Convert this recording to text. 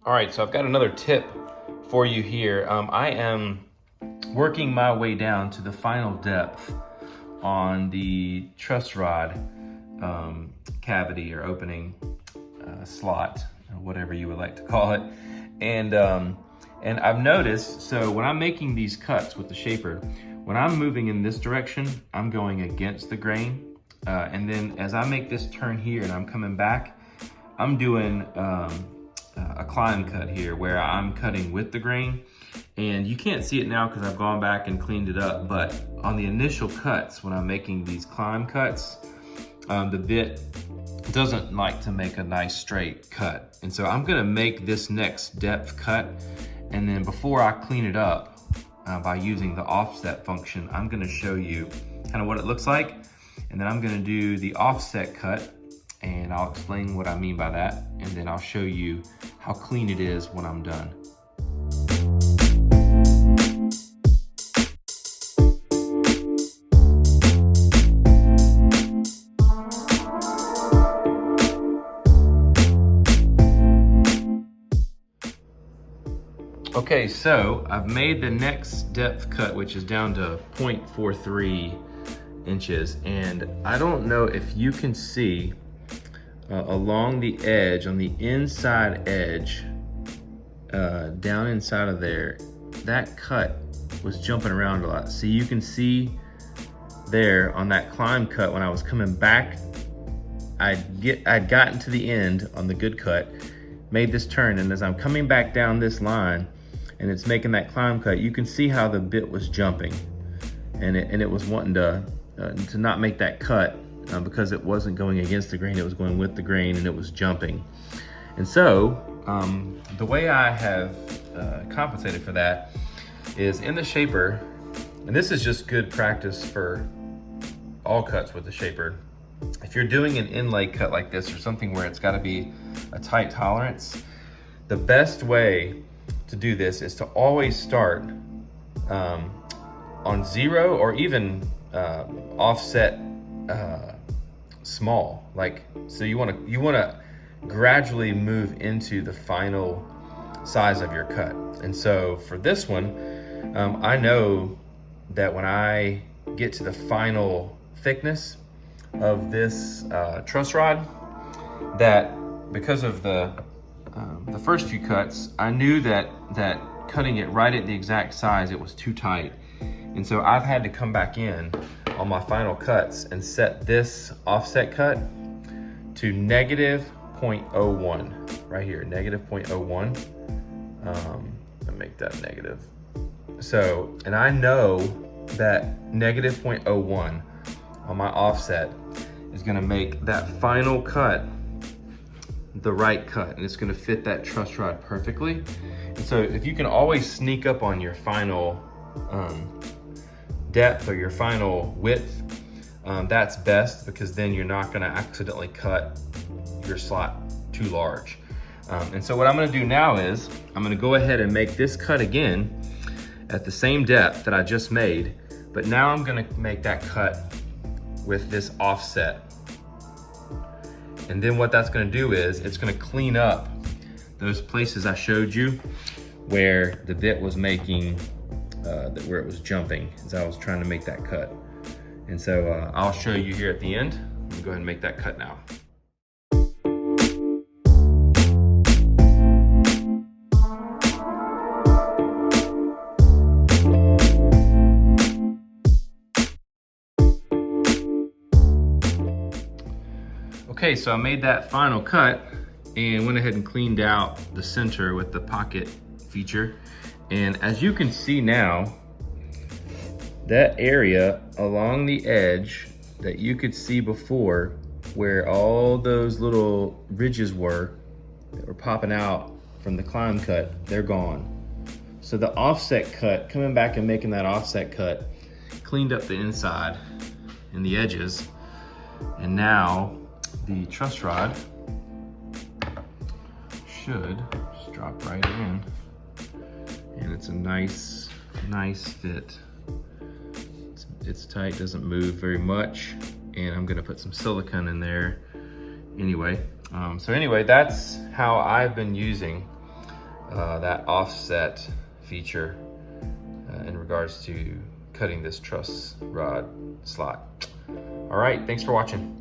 All right, so I've got another tip for you here. I am working my way down to the final depth on the truss rod cavity or opening slot, or whatever you would like to call it. And I've noticed, so when I'm making these cuts with the shaper, when I'm moving in this direction, I'm going against the grain. And then as I make this turn here and I'm coming back, I'm doing a climb cut here where I'm cutting with the grain. And you can't see it now because I've gone back and cleaned it up, but on the initial cuts, when I'm making these climb cuts, the bit doesn't like to make a nice straight cut. And so I'm gonna make this next depth cut, and then before I clean it up by using the offset function, I'm gonna show you kind of what it looks like, and then I'm gonna do the offset cut, and I'll explain what I mean by that, and then I'll show you how clean it is when I'm done. Okay, so I've made the next depth cut, which is down to 0.43 inches. And I don't know if you can see along the edge, on the inside edge, down inside of there, that cut was jumping around a lot. So you can see there on that climb cut, when I was coming back, I'd gotten to the end on the good cut, made this turn, and as I'm coming back down this line, and it's making that climb cut, you can see how the bit was jumping, and it was wanting to not make that cut because it wasn't going against the grain, it was going with the grain, and it was jumping. And so the way I have compensated for that is in the shaper, and this is just good practice for all cuts with the shaper. If you're doing an inlay cut like this or something where it's got to be a tight tolerance, the best way to do this is to always start on 0 or even offset small. Like, so you want to gradually move into the final size of your cut. And so for this one, I know that when I get to the final thickness of this truss rod, that because of the first few cuts, I knew that cutting it right at the exact size, it was too tight. And so I've had to come back in on my final cuts and set this offset cut to negative 0.01 right here, negative 0.01. I'll make that negative. So, and I know that negative 0.01 on my offset is gonna make that final cut the right cut, and it's gonna fit that truss rod perfectly. And so if you can always sneak up on your final depth or your final width, that's best, because then you're not gonna accidentally cut your slot too large. And so what I'm gonna do now is I'm gonna go ahead and make this cut again at the same depth that I just made, but now I'm gonna make that cut with this offset. And then what that's gonna do is it's gonna clean up those places I showed you where the bit was making, where it was jumping as I was trying to make that cut. And so I'll show you here at the end. I'm gonna go ahead and make that cut now. Okay, so I made that final cut and went ahead and cleaned out the center with the pocket feature. And as you can see now, that area along the edge that you could see before, where all those little ridges were that were popping out from the climb cut, they're gone. So the offset cut, coming back and making that offset cut, cleaned up the inside and the edges. And now the truss rod should just drop right in, and it's a nice fit. It's tight, doesn't move very much, and I'm gonna put some silicone in there anyway. So anyway, that's how I've been using that offset feature in regards to cutting this truss rod slot. All right, thanks for watching.